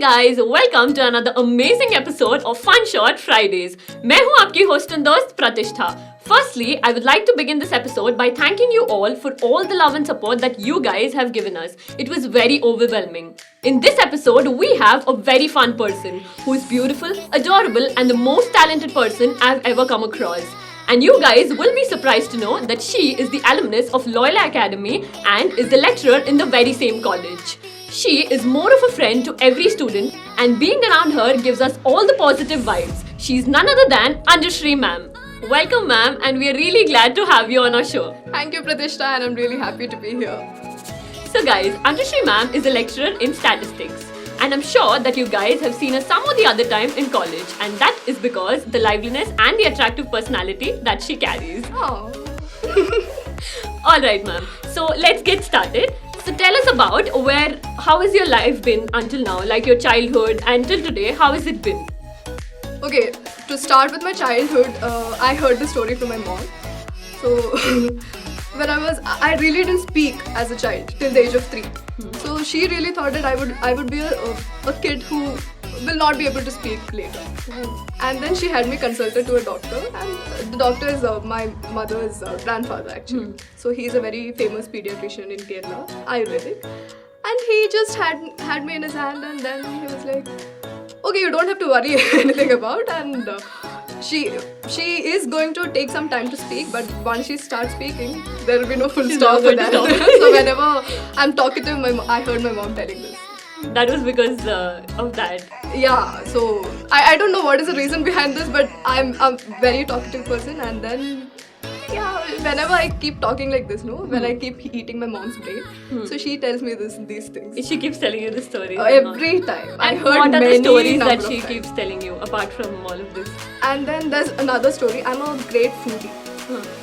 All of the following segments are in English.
guys, welcome to another amazing episode of Fun Short Fridays. मैं हूँ आपकी host and दोस्त प्रतिष्ठा. Firstly, I would like to begin this episode by thanking you all for all the love and support that you guys have given us. It was very overwhelming. In this episode, we have a very fun person who is beautiful, adorable, and the most talented person I've ever come across. And you guys will be surprised to know that she is the alumnus of Loyola Academy and is the lecturer in the very same college. She is more of a friend to every student, and being around her gives us all the positive vibes. She's none other than Anjashri ma'am. Welcome ma'am, and we are really glad to have you on our show. Thank you, Pratishtha, and I'm really happy to be here. So guys, Anjashri ma'am is a lecturer in statistics. And I'm sure that you guys have seen her some or the other time in college, and that is because the liveliness and the attractive personality that she carries. Oh. Alright ma'am, so let's get started. So tell us about how has your life been until now, like your childhood and till today, how has it been? Okay, to start with my childhood, I heard the story from my mom. So, when I really didn't speak as a child till the age of 3. So she really thought that I would be a kid who will not be able to speak later. And then she had me consulted to a doctor, and the doctor is my mother's grandfather actually. So he's a very famous pediatrician in Kerala, Ayurvedic. And he just had me in his hand, and then he was like, okay, you don't have to worry anything about, and she is going to take some time to speak, but once she starts speaking, there will be no full stop with that. So whenever I'm talkative, I heard my mom telling this. That was because of that. Yeah, so I don't know what is the reason behind this, but I'm a very talkative person, and then whenever I keep talking like this, when I keep eating my mom's brain, so she tells me these things. She keeps telling you the story. Every time. And I heard what are the many stories that number she of keeps telling you apart from all of this? And then there's another story. I'm a great foodie.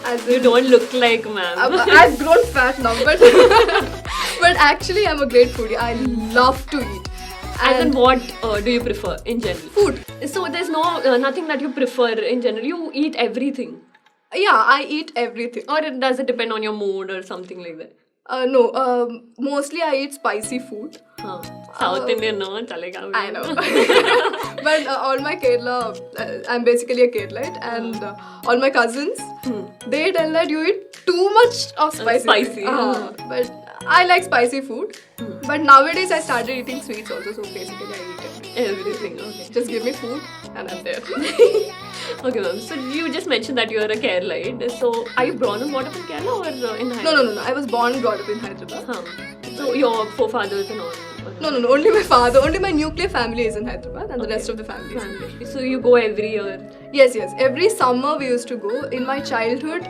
As You in- don't look like ma'am. I've grown fat now, but but actually I'm a great foodie. I love to eat. As in what do you prefer in general? Food. So there's nothing that you prefer in general. You eat everything. Yeah, I eat everything. Or does it depend on your mood or something like that? No, mostly I eat spicy food. South Indian, no, chalega. I know. But all my Kerala, I'm basically a Keralite, and all my cousins, they tell that you eat too much of spicy. Spicy. But I like spicy food. But nowadays I started eating sweets also, so basically I eat everything. Everything, okay. Just give me food and I'm there. Okay, ma'am. So you just mentioned that you're a Keralite. So are you born and brought up in Kerala or in Hyderabad? No. I was born and brought up in Hyderabad. So your forefathers and all? No. Only my father, only my nuclear family is in Hyderabad, and the rest of the family is in Delhi. So you go every year? Yes. Every summer we used to go. In my childhood,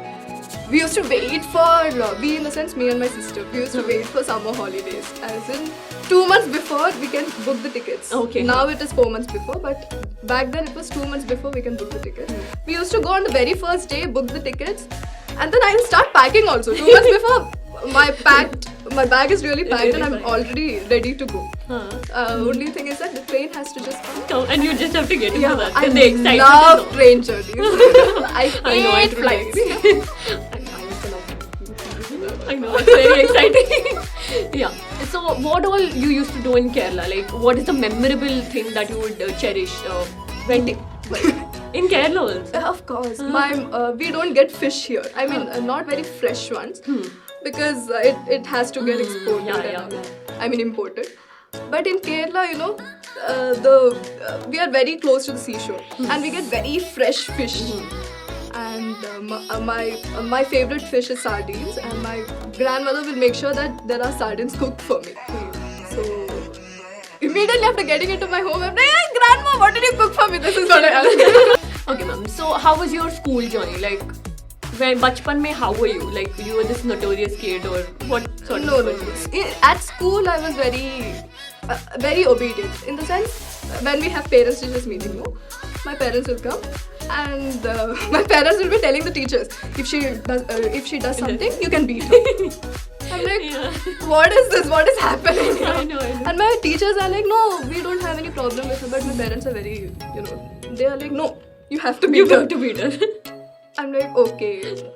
we used to wait for, me and my sister, we used to wait for summer holidays. As in, 2 months before we can book the tickets. Okay. Now it is 4 months before, but back then it was 2 months before we can book the tickets. We used to go on the very first day, book the tickets, and then I will start packing also. 2 months before, my bag is really packed Really and I'm packed. already ready to go. Only thing is that the train has to just come. And you just have to get into Yeah, that. I And the excitement love is on. train journeys. I hate flights. I know, it's very exciting. Yeah. So what all you used to do in Kerala? Like, what is the memorable thing that you would cherish when in Kerala also? Of course. We don't get fish here. I mean, not very fresh ones. Because it has to get exported. Yeah. I mean, imported. But in Kerala, we are very close to the seashore. And we get very fresh fish. And my favorite fish is sardines, and my grandmother will make sure that there are sardines cooked for me. So immediately after getting into my home, I'm like, hey, grandma, what did you cook for me? This is what I asked. Okay, ma'am. So how was your school journey? Like, when bachpan mein, how were you? Like, you were this notorious kid or what sort of No. person? At school, I was very obedient. In the sense, when we have parents-teachers meeting, my parents will come, and my parents will be telling the teachers, if she does something, you can beat her. I'm like, what is this? What is happening? I know. And my teachers are like, no, we don't have any problem with her. But my parents are very, they are like, no, you have to beat You her. got to beat her. I'm like, okay.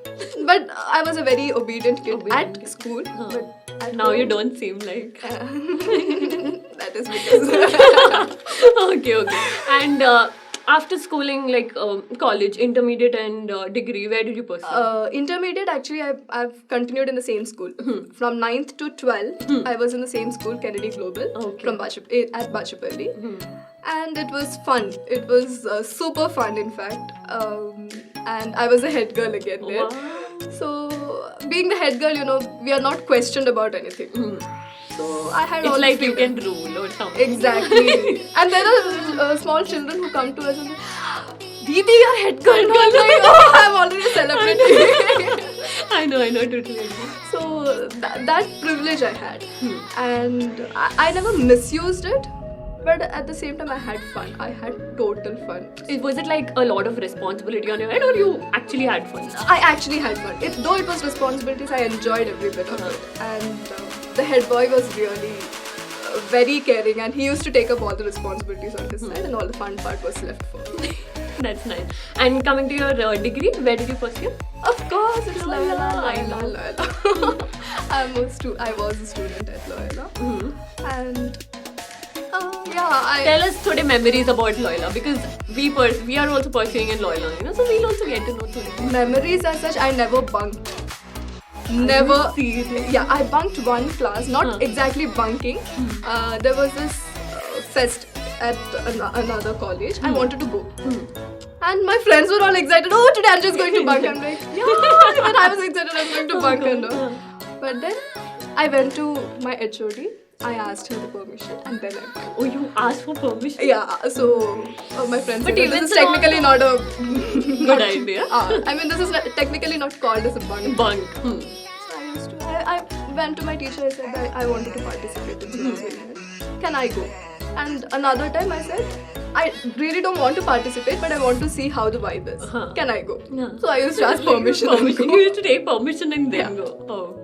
But I was a very obedient kid Obedient at kid. school. Huh. But at Now you home, don't seem like. that is because Okay. And after schooling, like college, intermediate, and degree, where did you pursue? intermediate, actually, I've continued in the same school. From 9th to 12th, I was in the same school, Kennedy Global, Okay. from at Bachapalli. And it was fun. It was super fun, in fact. And I was a head girl again there. Wow. So, being the head girl, we are not questioned about anything. So, I had all It's the like you freedom. can rule or something. Exactly. And there are small children who come to us and say, Didi, you're head girl. And I'm like, oh, I'm already a celebrity. I know, totally agree. So that privilege I had. And I never misused it. But at the same time, I had fun. I had total fun. Was it like a lot of responsibility on your head, or you actually had fun? I actually had fun. Though it was responsibilities, I enjoyed every bit of it. And the head boy was really very caring, and he used to take up all the responsibilities on his side, and all the fun part was left for me. That's nice. And coming to your degree, where did you pursue? Of course, it's Loyola, I Loyola. I was a student at Loyola. And Tell us today memories about Loyola, because we are also pursuing in Loyola, so we'll also get to know today. memories as such, I never bunked. Never. Seriously? Yeah, I bunked one class, not exactly bunking. There was this fest at another college. I wanted to go. And my friends were all excited. Oh, today I'm just going to bunk. I'm like, yeah, even I was excited. I'm going to bunk and all. But then I went to my HOD. I asked her the permission, and then I bunked. Oh, you asked for permission? Yeah, so my friends But said, even this is so- technically not a Good idea. I mean, this is technically not called as a bunk. Bunk. So I went to my teacher. I said that I wanted to participate in this event. Can I go? And another time I said, I really don't want to participate, but I want to see how the vibe is. Can I go? So I used to ask permission. and go. You used to take permission and then go.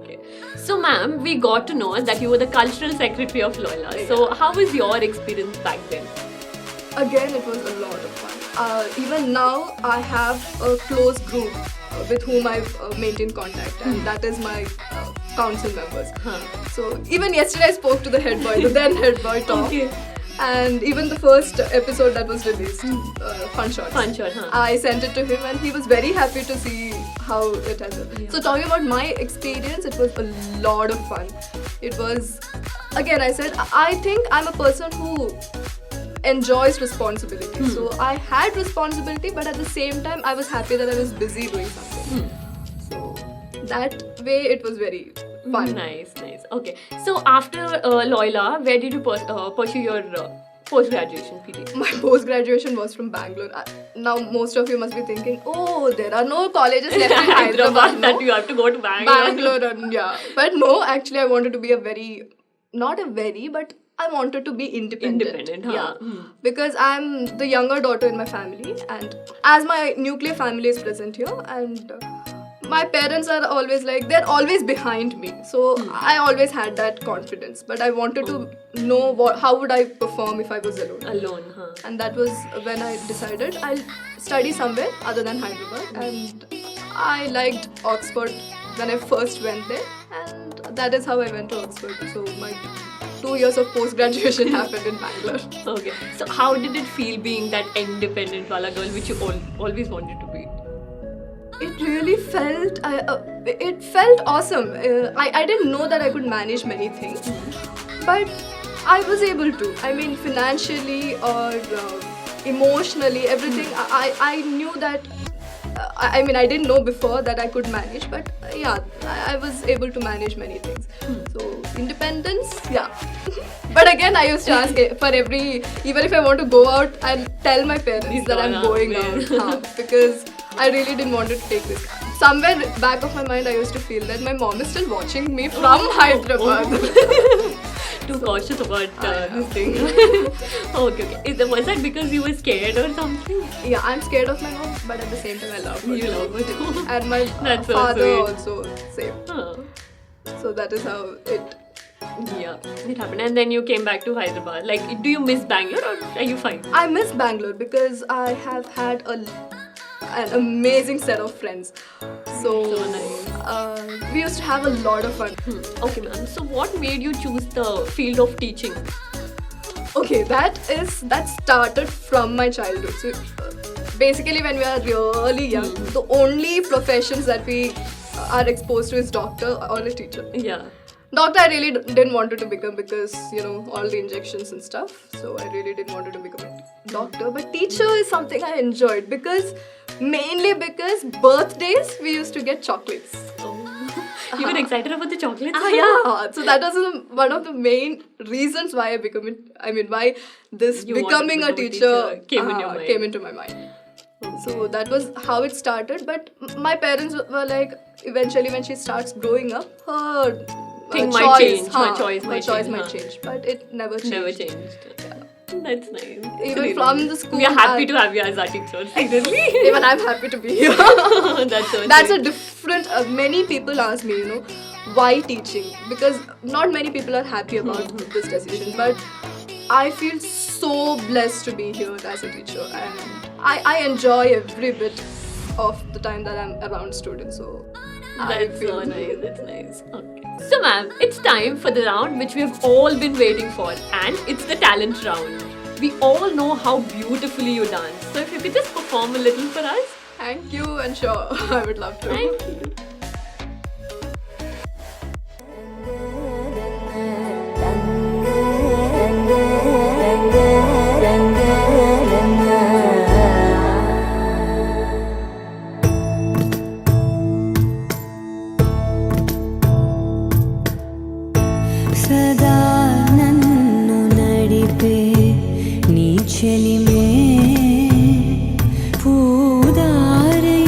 Okay. So, ma'am, we got to know that you were the cultural secretary of Loyola. So, how was your experience back then? Again, it was a lot of fun. Even now, I have a close group with whom I've maintained contact, and that is my council members. So even yesterday, I spoke to the head boy, the then head boy Tom. Okay. And even the first episode that was released, Fun Shots. Fun shot, I sent it to him, and he was very happy to see how it has. So talking about my experience, it was a lot of fun. It was, again, I said, I think I'm a person who enjoys responsibility. So I had responsibility, but at the same time, I was happy that I was busy doing something. So that way, it was very fun. Nice. Okay. So, after Loyola, where did you pursue your post-graduation PhD? My post-graduation was from Bangalore. Now most of you must be thinking, oh, there are no colleges left in Hyderabad. that you have to go to Bangalore. Bangalore, yeah. But no, actually I wanted to be but I wanted to be independent. Yeah. Because I'm the younger daughter in my family, and as my nuclear family is present here, and my parents are always like, they're always behind me. So I always had that confidence. But I wanted to know how would I perform if I was alone. And that was when I decided I'll study somewhere other than Hyderabad. And I liked Oxford when I first went there. And that is how I went to Oxford. So my 2 years of post-graduation happened in Bangalore. Okay. So how did it feel being that independent wala girl which you always wanted to be? It really felt, it felt awesome. I didn't know that I could manage many things, but I was able to. I mean, financially or emotionally, everything. I knew that. I mean, I didn't know before that I could manage, but yeah, I was able to manage many things. So independence, yeah. But again, I used to ask for even if I want to go out, I'll tell my parents that I'm going out because I really didn't want to take this. Somewhere back of my mind, I used to feel that my mom is still watching me from Hyderabad. Too cautious about this thing. Okay. Was that because you were scared or something? Yeah, I'm scared of my mom, but at the same time, I love her. You love her too. And my That's so father sweet. also same. Huh. So that is how it. Yeah, it happened. And then you came back to Hyderabad. Like, do you miss Bangalore or are you fine? I miss Bangalore because I have had an amazing set of friends. So nice. We used to have a lot of fun. Okay, ma'am. So what made you choose the field of teaching? Okay, that started from my childhood. So basically, when we are really young, the only professions that we are exposed to is doctor or a teacher. Yeah. Doctor, I really didn't want to become because, all the injections and stuff. So I really didn't want to become a doctor. But teacher is something I enjoyed mainly because birthdays we used to get chocolates. You were excited about the chocolates? Yeah. So that was one of the main reasons why why this You wanted to becoming a become a teacher came in your mind. came into my mind. So that was how it started. But my parents were like, eventually when she starts growing up, her Thing choice, might change. Her हाँ, choice might change, change. But it never changed. Never changed. That's nice. Even from the school, we are happy to have you as our teacher. Seriously. Even I'm happy to be here. That's so That's sweet. a different. Many people ask me, why teaching? Because not many people are happy about this decision. But I feel so blessed to be here as a teacher, and I enjoy every bit of the time that I'm around students. So That's so nice. That's nice. Okay. So, ma'am, it's time for the round which we have all been waiting for, and it's the talent round. We all know how beautifully you dance. So, if you could just perform a little for us. Thank you, and sure, I would love to. Thank you. सदा नन्नु नडिपे नी चलिमे पूदारై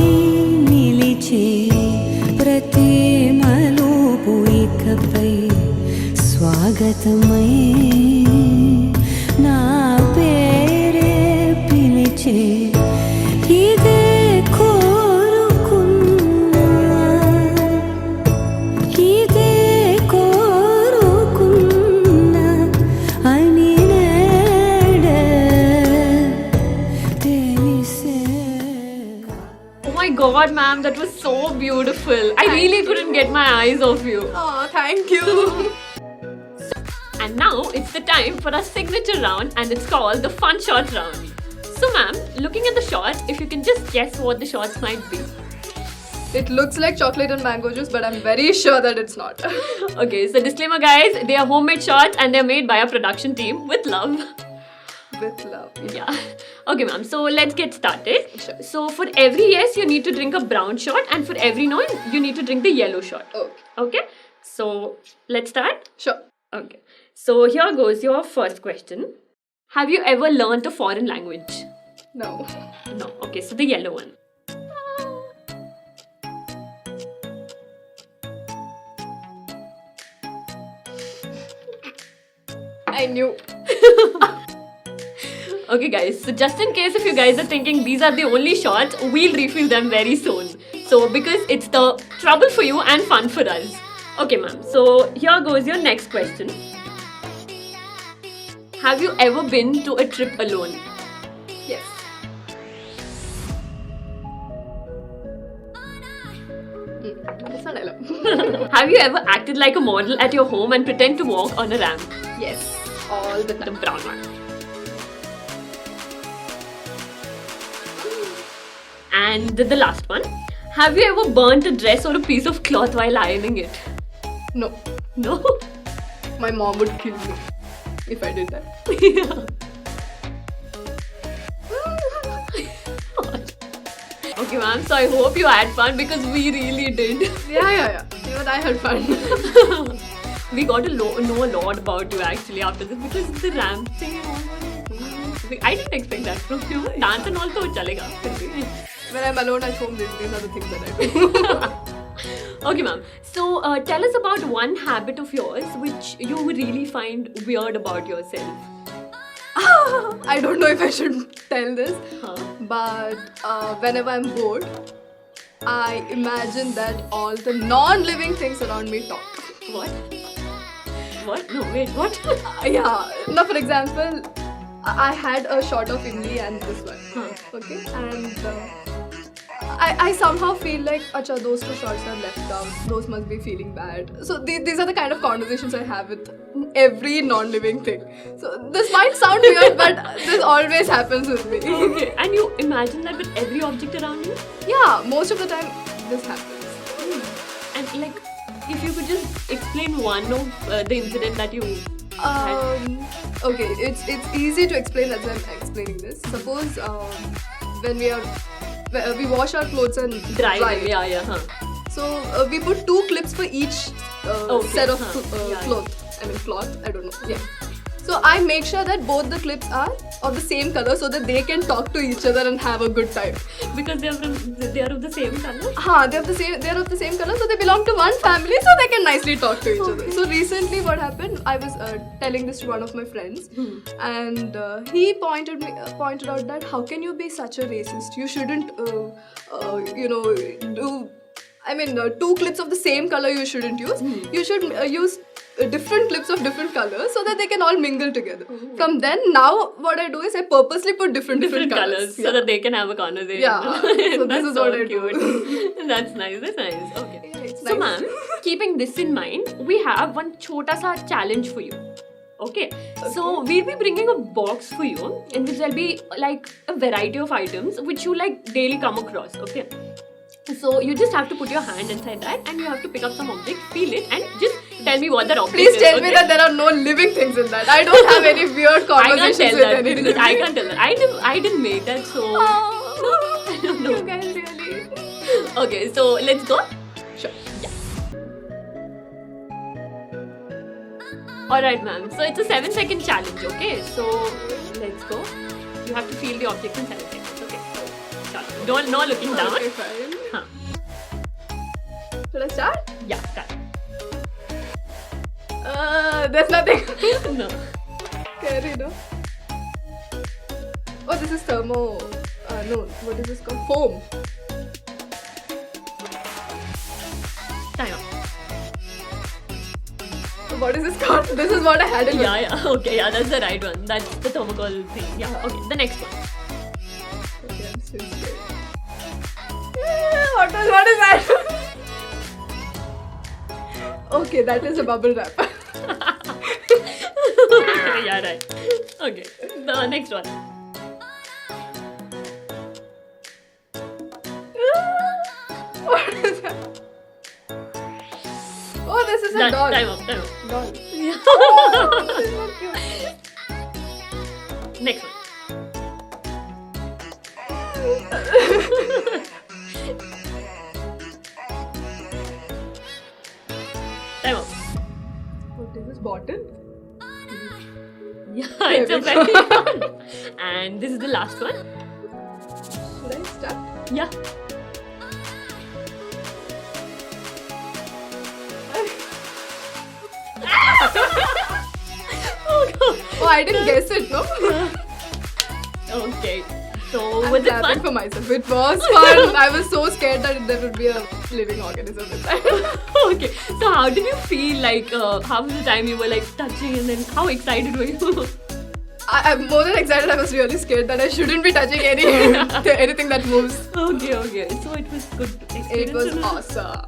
నిలిచే ప్రతి మలుపు ఇకపై స్వాగతమై నా పేరే పిలిచే ఇదే కోరుకున్నా ఇదే కోరుకున్నా అని నేడే తెలిసే Oh my god, ma'am, that was so beautiful. I really couldn't get my eyes off you. Oh, thank you. And now it's the time for our signature round, and it's called the fun shot round. So, ma'am, looking at the shot, if you can just guess what the shots might be. It looks like chocolate and mango juice, but I'm very sure that it's not. Okay, so disclaimer, guys, they are homemade shots and they're made by our production team with love. With love. Yeah. Okay, ma'am, so let's get started. Sure. So, for every yes, you need to drink a brown shot, and for every no, you need to drink the yellow shot. Okay. Okay, so let's start. Sure. Okay, so here goes your first question. Have you ever learnt a foreign language? No. No. Okay, so the yellow one. I knew. Okay, guys, so just in case if you guys are thinking these are the only shots, we'll refill them very soon. So, because it's the trouble for you and fun for us. Okay, ma'am, so here goes your next question. Have you ever been to a trip alone? Yes. That's not alone. Have you ever acted like a model at your home and pretend to walk on a ramp? Yes. All the The time. brown one. And the last one. Have you ever burnt a dress or a piece of cloth while ironing it? No. No? My mom would kill me if I did that. Okay, ma'am, so I hope you had fun because we really did. Yeah. Even I had fun. We got to know a lot about you actually after this because the ramp thing and all. I didn't expect that from you. Dance and all to chalega. When I'm alone at home, these are the things that I do. Okay, ma'am. So tell us about one habit of yours which you really find weird about yourself. I don't know if I should tell this, Huh? but whenever I'm bored, I imagine that all the non-living things around me talk. What? What? No, wait, what? Yeah. Now, for example, I had a shot of Indi and this one. Huh. Okay, and I somehow feel like, acha, those two shots are left out. Those must be feeling bad. So these are the kind of conversations I have with every non-living thing. So this might sound weird, but this always happens with me. Okay. And you imagine that with every object around you? Yeah, most of the time this happens. And like, if you could just explain one of the incident that you had. Okay, it's easy to explain as I'm explaining this. Suppose when we wash our clothes and Dry dry them. it. Yeah, yeah. So we put 2 clips for each Okay, set of yeah. cloth. I mean cloth. I don't know. Yeah. So I make sure that both the clips are of the same color so that they can talk to each other and have a good time. Because they are of the same color. They're of the same color, so they belong to one family, so they can nicely talk to each other. So recently, what happened? I was telling this to one of my friends, and he pointed out that how can you be such a racist? You shouldn't, do. I mean, 2 clips of the same color you shouldn't use. You should use different clips of different colors so that they can all mingle together. From then, now what I do is I purposely put different colors so that they can have a conversation. Yeah. So That's this is so what I cute. do. That's nice. Okay. Yeah, it's So, nice. ma'am, keeping this in mind, we have one chota sa challenge for you. Okay. So we'll be bringing a box for you in which there'll be like a variety of items which you like daily come across. Okay. So you just have to put your hand inside that and you have to pick up some object, feel it, and just tell me what that object is. Please tell me that there are no living things in that. I don't have any weird I can't conversations tell with that any because I living. can't tell that. I didn't make that, so I don't know. You guys really. Okay, so let's go. Sure. Alright, ma'am. So it's a 7-second challenge, okay? So let's go. You have to feel the object in 7 seconds, okay? Start. No looking down. Okay, fine. Huh. Should I start? Yeah, start. There's nothing. No. Scary, no? Oh, this is thermo. No, what is this called? Foam. Time up. So what is this called? This is what I had in mind. Yeah. Okay, yeah, that's the right one. That's the thermocol thing. Yeah, okay. The next one. Okay, I'm still scared. What is that? Okay, that is a bubble wrap. Yeah, right. Okay. The next one. What is that? Oh, this is a Done. doll. Time up. Doll. Yeah. Oh, this is so cute. Next one. Time up. What is this bottle? Yeah, it's a very And this is the last one. Should I start? Yeah. Oh god. Oh, I didn't guess it, no? Okay. So I'm was it clapping fun? for myself. It was fun. I was so scared that there would be a living organism inside. Okay. So how did you feel like half of the time you were like touching and then how excited were you? I'm more than excited. I was really scared that I shouldn't be touching anything that moves. Okay. So it was good experience. It was and- awesome.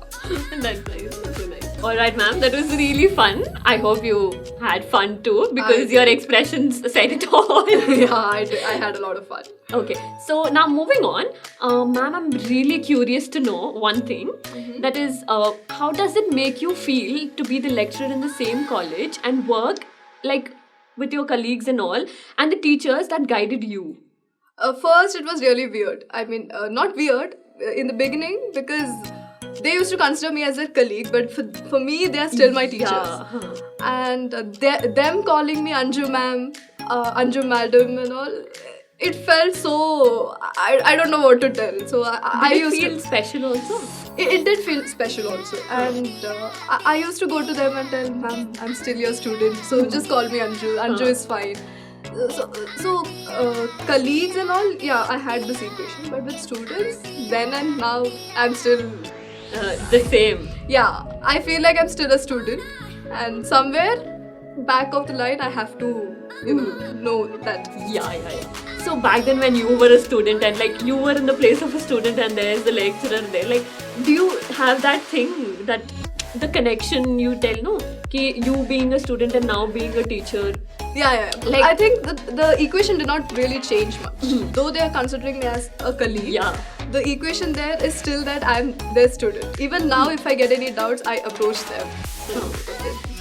That's nice. That's so nice. Alright, ma'am. That was really fun. I hope you had fun too because I your did. expressions said it all. Yeah, I had a lot of fun. Okay, so now moving on, ma'am, I'm really curious to know one thing. That is, how does it make you feel to be the lecturer in the same college and work like with your colleagues and all, and the teachers that guided you? First, it was really weird. I mean, not weird in the beginning because they used to consider me as their colleague, but for me, they are still my teachers. Yeah. And them calling me Anju ma'am, Anju madam and all, it felt so, I don't know what to tell. So I Did it used feel to, special also? it did feel special also. And I used to go to them and tell, ma'am, I'm still your student, so just call me Anju. Anju is fine. So colleagues and all, yeah, I had this equation. But with students, then and now, I'm still, The same. yeah, I feel like I'm still a student. And somewhere, back of the line, I have to, know that. Yeah. So back then when you were a student and like you were in the place of a student and there's the lecturer there, like do you have that thing, that the connection you tell, no? Ki you being a student and now being a teacher. Yeah. Like- I think the equation did not really change much. Though they are considering me as a colleague, Yeah. the equation there is still that I'm their student. Even now, if I get any doubts, I approach them. So,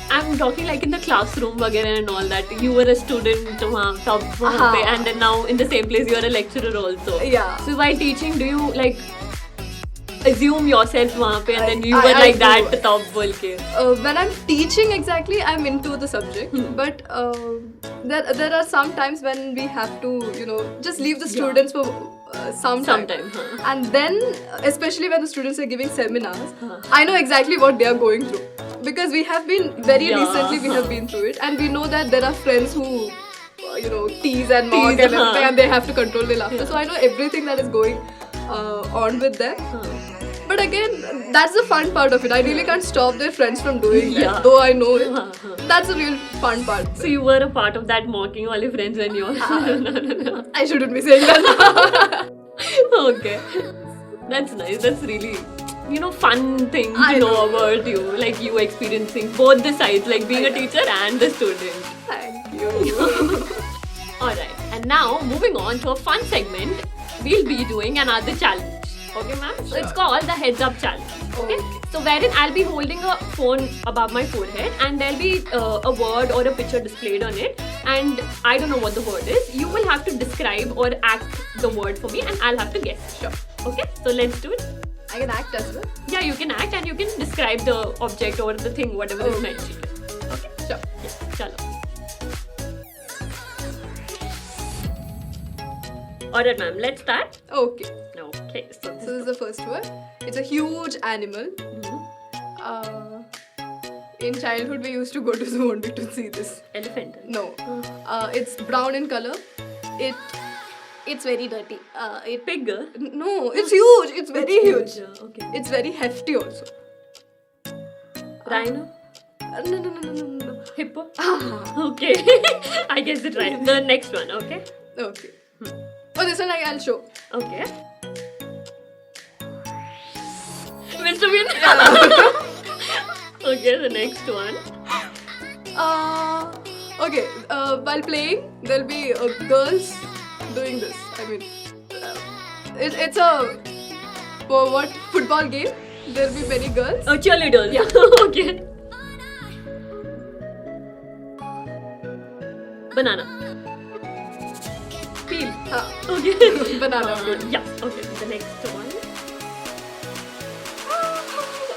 I'm talking like in the classroom वगैरह and all that. You were a student वहाँ तब वहाँ पे, and then now in the same place you are a lecturer also. Yeah. So while teaching, do you like assume yourself वहाँ पे and then you I- were I like do. that तब बोल के? when I'm teaching exactly, I'm into the subject. But there are some times when we have to, just leave the students for some time. Sometime, huh? And then, especially when the students are giving seminars, I know exactly what they are going through. Because we have been, very Yeah. recently we have been through it. And we know that there are friends who, tease and mock Tease, and everything, and they have to control their laughter. So I know everything that is going on with them. But again, that's the fun part of it. I really can't stop their friends from doing that, Yeah. though I know it. That's the real fun part. So you were a part of that mocking वाले friends when you were. I shouldn't be saying that. Okay, that's nice. That's really, fun thing to I know know. about you. Like you experiencing both the sides, like being a teacher and the student. Thank you. Alright, and now moving on to a fun segment, we'll be doing another challenge. Okay, ma'am? So it's called the Heads Up Challenge. Okay? So wherein I'll be holding a phone above my forehead and there'll be a word or a picture displayed on it, and I don't know what the word is. You will have to describe or act the word for me and I'll have to guess. Sure. Okay? So let's do it. I can act as well. Yeah, you can act and you can describe the object or the thing, whatever is mentioned. Okay? Sure. Yeah, chalo. Alright, ma'am, let's start. Okay. Okay, so So this is the first word. It's a huge animal. In childhood, we used to go to zoo only to see this. elephant. No. It's brown in color. It's very dirty. Pig. No, it's huge. It's very huge. Okay. It's very hefty also. Rhino. No. Hippo. Okay. I guessed it right. The next one, okay? Okay. Oh, this one I'll show. Okay. Mr. Bean. Okay, the next one. Okay. While playing, there'll be girls doing this. I mean, it's a football game. There'll be many girls. Oh, cheerleaders. Yeah. Okay. Banana. Peel. Okay. Banana. Good. Yeah. Okay. The next one.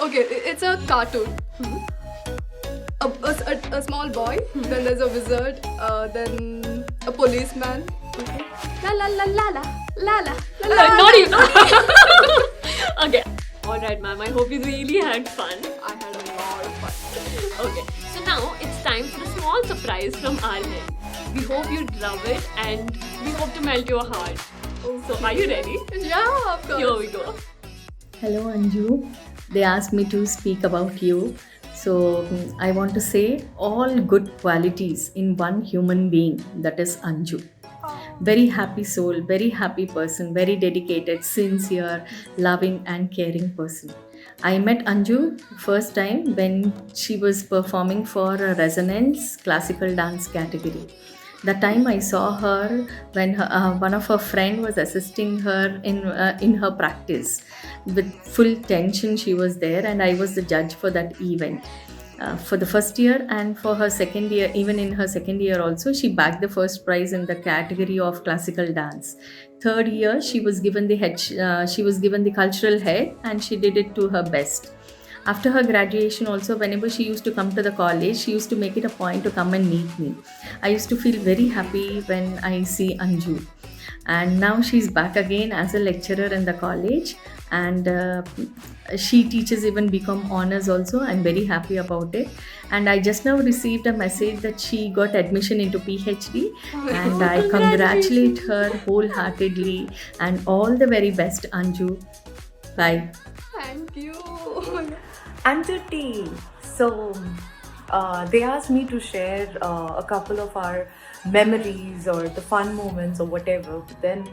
Okay, it's a cartoon. A small boy. Then there's a wizard. Then a policeman. Okay. La la la la la la la la. Not even. Okay. Alright, ma'am. I hope you really had fun. I had a lot of fun. Okay. So now it's time for a small surprise from our end. We hope you love it and we hope to melt your heart. So are you ready? Yeah, of course. Here we go. Hello Anju, they asked me to speak about you. So I want to say all good qualities in one human being, that is Anju. Very happy soul, very happy person, very dedicated, sincere, loving and caring person. I met Anju first time when she was performing for a resonance classical dance category. The time I saw her when one of her friend was assisting her in her practice. With full tension she was there and I was the judge for that event. For the first year and for her second year, even in her second year also, she bagged the first prize in the category of classical dance. Third year, she was given the cultural head, and she did it to her best. After her graduation also, whenever she used to come to the college, she used to make it a point to come and meet me. I used to feel very happy when I see Anju. And now she's back again as a lecturer in the college, and she teaches even BCom honors also. I'm very happy about it. And I just now received a message that she got admission into PhD, and I congratulate her wholeheartedly and all the very best, Anju. Bye. Thank you. Anjuti, so they asked me to share a couple of our memories or the fun moments or whatever. But then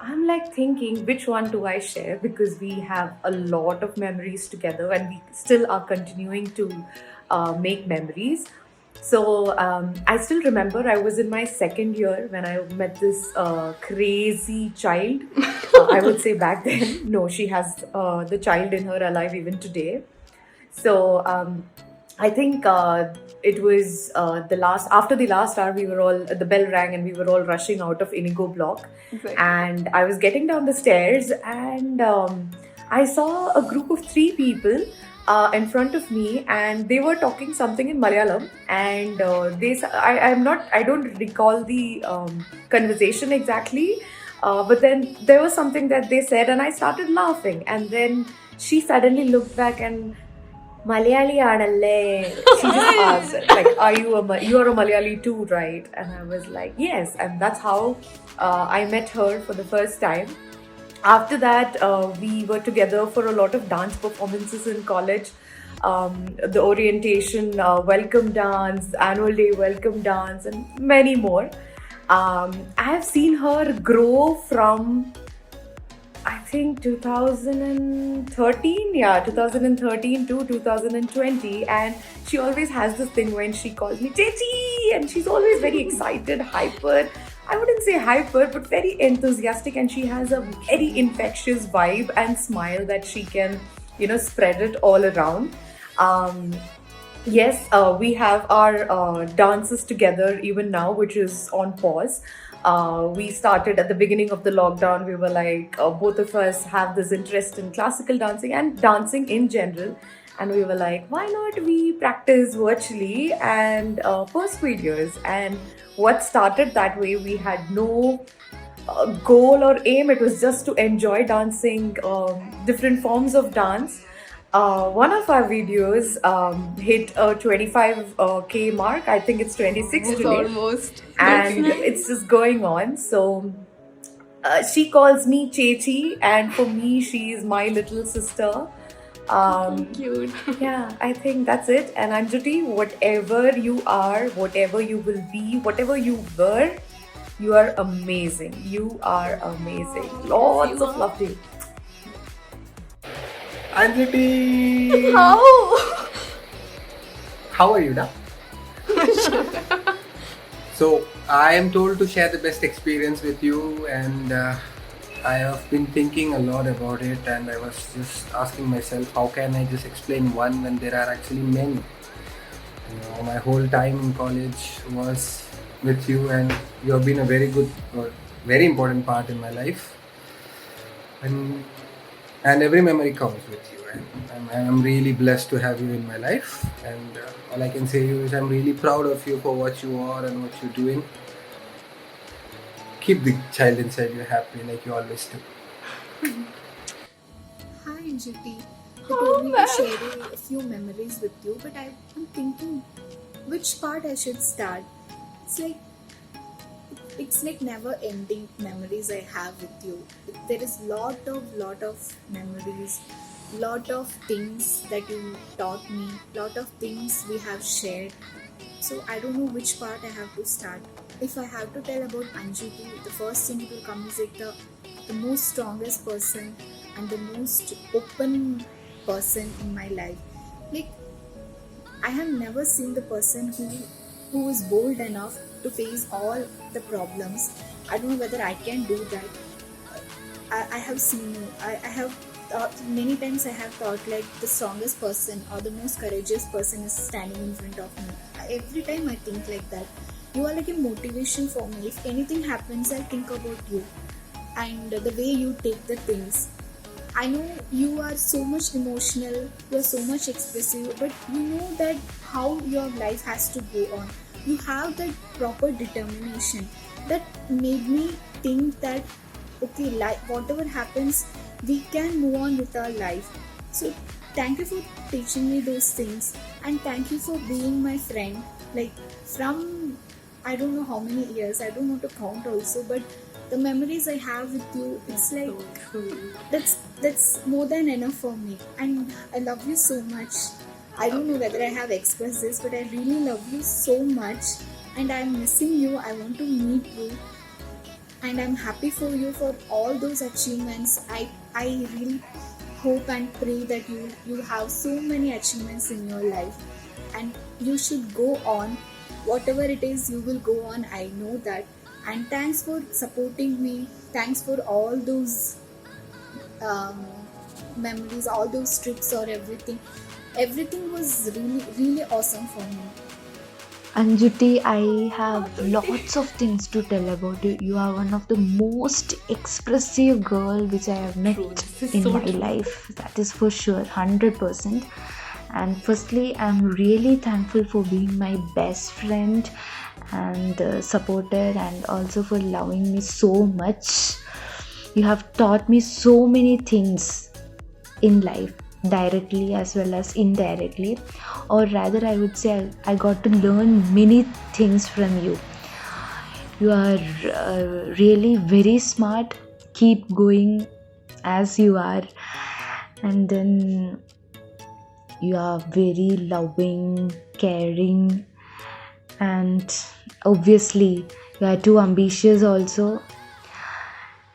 I'm like thinking, which one do I share? Because we have a lot of memories together and we still are continuing to make memories. So I still remember I was in my second year when I met this crazy child. I would say back then. No, she has the child in her alive even today. So I think it was after the last hour, the bell rang and we were all rushing out of Inigo Block. Exactly. And I was getting down the stairs and I saw a group of 3 people in front of me, and they were talking something in Malayalam. And I don't recall the conversation exactly, but then there was something that they said, and I started laughing. And then she suddenly looked back and Malayali aanalle. She just asked, like, you are a Malayali too, right? And I was like, yes. And that's how I met her for the first time. After that, we were together for a lot of dance performances in college. The orientation, welcome dance, annual day welcome dance, and many more. I have seen her grow from, I think, 2013, 2013 to 2020, and she always has this thing when she calls me Chechi, and she's always very excited, hyper. I wouldn't say hyper, but very enthusiastic, and she has a very infectious vibe and smile that she can, spread it all around. Yes, we have our dances together even now, which is on pause. We started at the beginning of the lockdown. We were like, both of us have this interest in classical dancing and dancing in general. And we were like, why not we practice virtually and post videos? And what started that way, we had no goal or aim. It was just to enjoy dancing, different forms of dance. One of our videos hit a 25K mark. I think it's 26 It's today. almost. And it's just going on. So she calls me Chechi, and for me, she is my little sister. Cute. Yeah, I think that's it. And Anjuti, whatever you are, whatever you will be, whatever you were, you are amazing. You are amazing. Lots of love to you. Anjali! How are you now? So, I am told to share the best experience with you, and I have been thinking a lot about it, and I was just asking myself, how can I just explain one when there are actually many? My whole time in college was with you, and you have been a very good, very important part in my life. And every memory comes with you, and I'm really blessed to have you in my life. And all I can say is I'm really proud of you for what you are and what you're doing. Keep the child inside you happy like you always do. Hi Anjali. You told me to share a few memories with you, but I'm thinking which part I should start. It's like never ending memories I have with you. There is lot of memories, lot of things that you taught me, lot of things we have shared. So I don't know which part I have to start. If I have to tell about Anjali, the first thing that will come is like the most strongest person and the most open person in my life. Like, I have never seen the person who is bold enough to face all the problems. I don't know whether I can do that. I have seen you. I have many times I have thought like the strongest person or the most courageous person is standing in front of me. Every time I think like that. You are like a motivation for me. If anything happens, I think about you and the way you take the things. I know you are so much emotional, you are so much expressive, but you know that how your life has to go on. You have that proper determination that made me think that okay, whatever happens, we can move on with our life. So thank you for teaching me those things, and thank you for being my friend. Like from I don't know how many years, I don't know to count also, but the memories I have with you, it's like that's more than enough for me, and I love you so much. I don't know whether I have expressed this, but I really love you so much, and I'm missing you. I want to meet you, and I'm happy for you for all those achievements. I really hope and pray that you have so many achievements in your life, and you should go on. Whatever it is, you will go on. I know that. And thanks for supporting me. Thanks for all those memories, all those trips or everything. Everything was really, really awesome for me. Anjuti, I have lots of things to tell about you. You are one of the most expressive girl which I have met True, this is in so my true. life. That is for sure, 100%. And firstly, I'm really thankful for being my best friend and supporter, and also for loving me so much. You have taught me so many things in life, directly as well as indirectly, or rather I would say I got to learn many things from you. You are really very smart. Keep going as you are. And then you are very loving, caring, and obviously you are too ambitious also.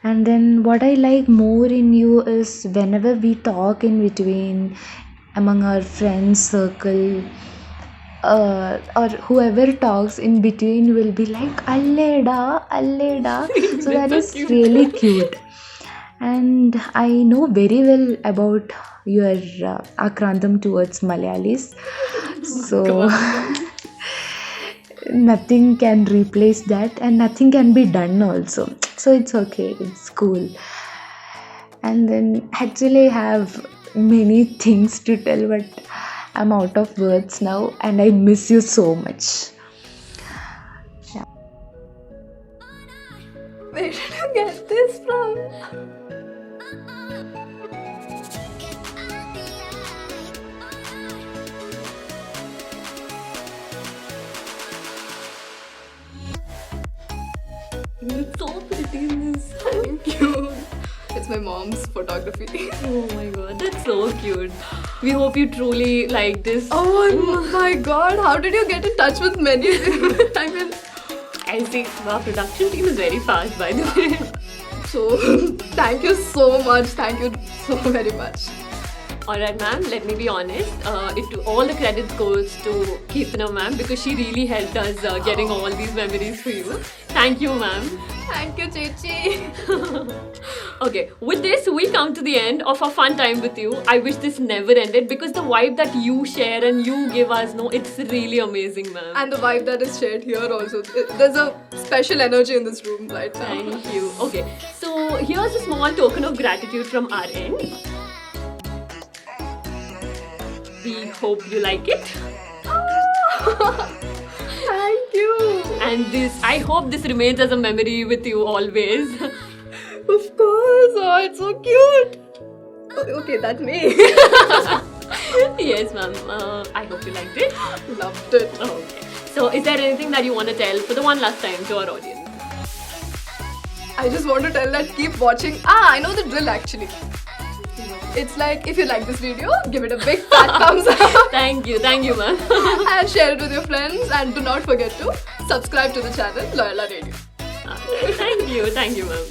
And then what I like more in you is whenever we talk in between among our friends circle, or whoever talks in between will be like alleda alleda. So that so is cute. really cute. And I know very well about your akrantam towards Malayalis. So nothing can replace that, and nothing can be done also. So it's okay, it's cool. And then actually I have many things to tell, but I'm out of words now, and I miss you so much. Where did you get this from? You look so pretty in this. Thank you. It's my mom's photography. Oh my god, that's so cute. We hope you truly like this. Oh my god, how did you get in touch with many? I mean, I see our production team is very fast, by the way. so thank you so much. Thank you so very much. Alright, ma'am, let me be honest. All the credits goes to Keetana, ma'am, because she really helped us getting all these memories for you. Thank you, ma'am. Thank you, Chichi. Okay, with this, we come to the end of our fun time with you. I wish this never ended because the vibe that you share and you give us, no, it's really amazing, ma'am. And the vibe that is shared here also. There's a special energy in this room right now. Thank you. Okay, so here's a small token of gratitude from our end. We hope you like it. Thank you. And I hope this remains as a memory with you always. Of course. Oh, it's so cute. Okay, that's me. Yes, ma'am. I hope you liked it. Loved it. Okay. So, is there anything that you want to tell for the one last time to our audience? I just want to tell that keep watching. I know the drill actually. It's like if you like this video, give it a big fat thumbs up Thank you, ma'am. and share it with your friends, and do not forget to subscribe to the channel Loyola Radio. Thank you, ma'am.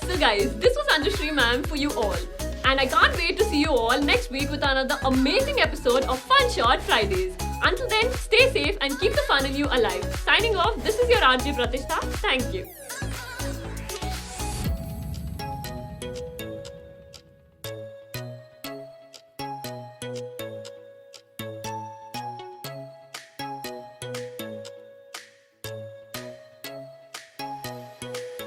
So guys, this was Anjushri ma'am for you all. And I can't wait to see you all next week with another amazing episode of Fun Short Fridays. Until then, stay safe and keep the fun in you alive. Signing off, this is your RJ Pratishtha. Thank you.